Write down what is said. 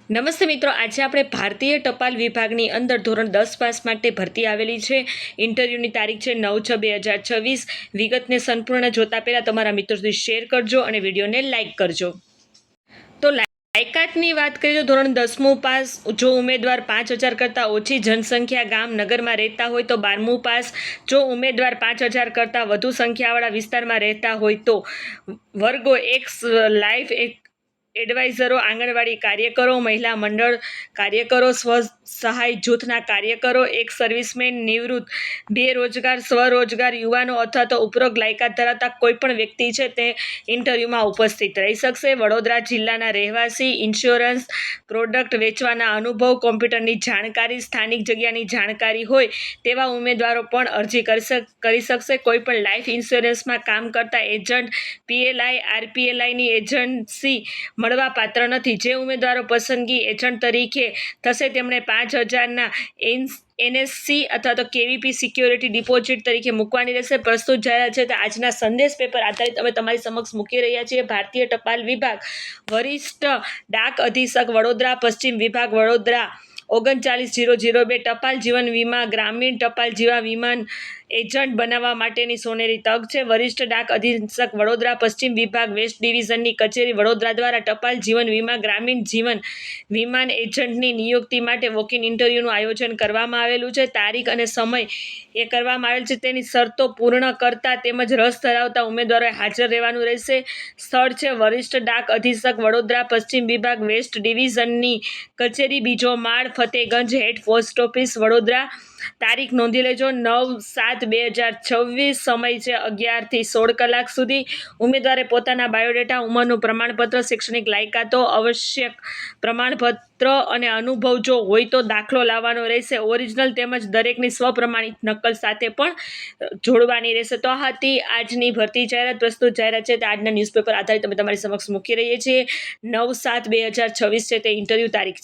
નમસ્તે મિત્રો, આજે આપણે ભારતીય ટપાલ વિભાગની અંદર ધોરણ 10 પાસ માટે ભરતી આવેલી છે. ઇન્ટરવ્યૂની તારીખ છે 9/6/2026. વિગતને સંપૂર્ણ જોતા પહેલાં તમારા મિત્રો સુધી શેર કરજો અને વિડીયોને લાઇક કરજો. તો લાયકાતની વાત કરીએ તો ધોરણ 10મું પાસ જો ઉમેદવાર 5,000 કરતાં ઓછી જનસંખ્યા ગામ નગરમાં રહેતા હોય તો 12મું પાસ. જો ઉમેદવાર 5,000 કરતાં વધુ સંખ્યાવાળા વિસ્તારમાં રહેતા હોય તો વર્ગો એક લાઈફ એડવાઇઝરો, આંગણવાડી કાર્યકરો, મહિલા મંડળ કાર્યકરો, સ્વસહાય જૂથના કાર્યકરો, એક સર્વિસમેન, નિવૃત્ત, બેરોજગાર, સ્વરોજગાર યુવાનો અથવા તો ઉપરોક્ત લાયકાત ધરાવતા કોઈપણ વ્યક્તિ છે તે ઇન્ટરવ્યૂમાં ઉપસ્થિત રહી શકશે. વડોદરા જિલ્લાના રહેવાસી, ઇન્સ્યોરન્સ પ્રોડક્ટ વેચવાના અનુભવ, કોમ્પ્યુટરની જાણકારી, સ્થાનિક જગ્યાની જાણકારી હોય તેવા ઉમેદવારો પણ અરજી કરી શકશે. કોઈપણ લાઈફ ઇન્સ્યોરન્સમાં કામ કરતા એજન્ટ, પીએલઆઈ, આરપીએલઆઈની એજન્સી મળવા પાત્ર નથી. જે ઉમેદવારો પસંદગી એજન્ટ તરીકે થશે તેમણે 5,000ના એનએસસી અથવા તો કેવીપી સિક્યોરિટી ડિપોઝિટ તરીકે મૂકવાની રહેશે. પ્રસ્તુત જાહેરાત છે તે આજના સંદેશ પેપર આધારિત અમે તમારી સમક્ષ મૂકી રહ્યા છીએ. ભારતીય ટપાલ વિભાગ, વરિષ્ઠ ડાક અધિક્ષક, વડોદરા પશ્ચિમ વિભાગ, વડોદરા 39,002. ટપાલ જીવન વીમા, ગ્રામીણ ટપાલ જીવન વીમા એજન્ટ બનવા માટેની સોનેરી તક છે. વરિષ્ઠ ડાક અધિક્ષક, વડોદરા પશ્ચિમ વિભાગ, વેસ્ટ ડિવિઝનની કચેરી, વડોદરા દ્વારા ટપાલ જીવન વીમા, ગ્રામીણ જીવન વીમા એજન્ટની નિયુક્તિ માટે વોક-ઇન ઇન્ટરવ્યૂનું આયોજન કરવામાં આવેલું છે. તારીખ અને સમય એ કરવામાં આવેલ છે. તેની શરતો પૂર્ણ કરતા તેમજ રસ ધરાવતા ઉમેદવારોએ હાજર રહેવાનું રહેશે. સ્થળ છે વરિષ્ઠ ડાક અધિક્ષક, વડોદરા પશ્ચિમ વિભાગ, વેસ્ટ ડિવિઝનની કચેરી, બીજો માળ, Fatehgunj head post office, Vadodara. તારીખ નોંધી લેજો 9/7/2026. સમય છે 11 થી 16 કલાક સુધી. ઉમેદવારે પોતાના બાયોડેટા, ઉંમરનું પ્રમાણપત્ર, શૈક્ષણિક લાયકાતો, આવશ્યક પ્રમાણપત્ર અને અનુભવ જો હોય તો દાખલો લાવવાનો રહેશે. ઓરિજિનલ તેમજ દરેકની સ્વપ્રમાણિત નકલ સાથે પણ જોડવાની રહેશે. તો આ હતી આજની ભરતી જાહેરાત. પ્રસ્તુત જાહેરાત છે તે આજના ન્યૂઝપેપર આધારિત અમે તમારી સમક્ષ મૂકી રહીએ છીએ. 9/7/2026 છે તે ઇન્ટરવ્યૂ તારીખ છે.